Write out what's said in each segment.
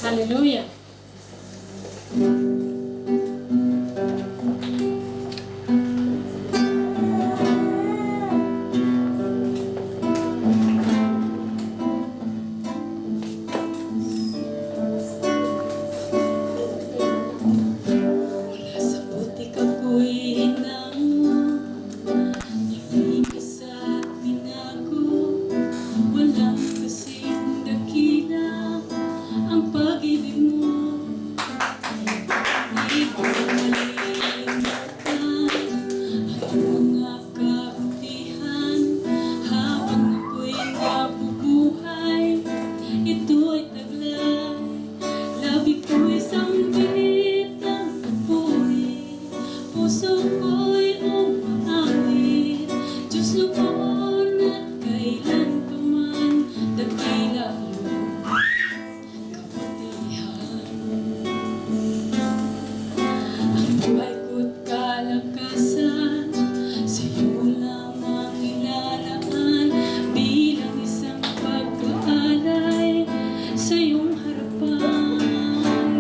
Hallelujah. Mula sa putik ako'y hinang hindi ka sa binago. Walang kasing dakila ang pag-ibig mo. Hindi ko malimutan ang mga kabutihan habang ako'y nabubuhay. Ito'y taglay, labi ko'y sanggit ang papuri, puso ko'y umaawit. Diyos noon at kailan pa man, dakila iyong kabutihan. Ang buhay ko't kalakasan, sa'yo lamang ilalaan bilang isang pag-aalay sa iyong harapan.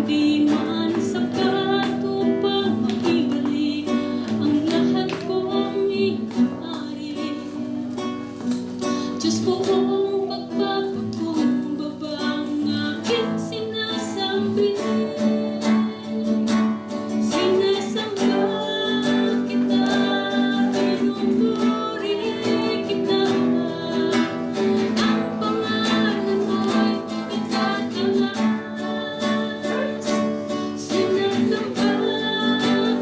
Di man sapat upang maibalik ang lahat kong inaari. Diyos buong pagpapakumbaba ang aking sinasabi. Sinasamba kita, pinupuri kita. Ang pangalan mo'y itataas. Sinasamba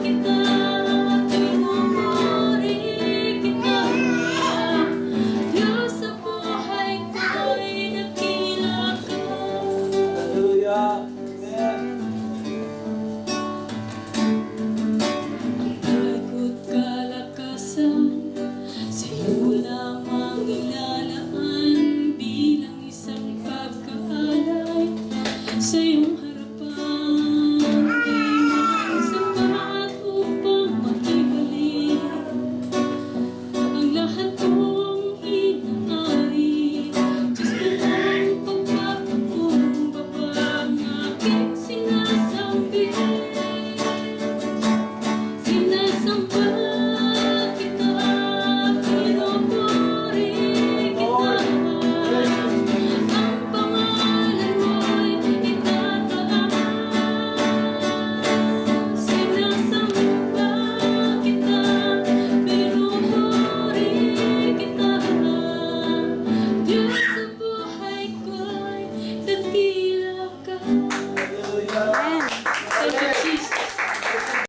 kita, pinupuri kita. Diyos sa buhay ko'y dakila ka. Hallelujah. Amen. Buhay ko't kalakasan, sa'yo lamang ilalaan bilang isang pagkaalay sa iyong harapan. Di man sapat upang maibalik ang lahat kong inaari. Diyos buong pagpapakumbaba ang aking sinasabi. Sinasamba kita, pinupuri kita. Ang pangalan mo'y itataas. Sinasamba kita, pinupuri kita. Diyos sa buhay ko'y dakila.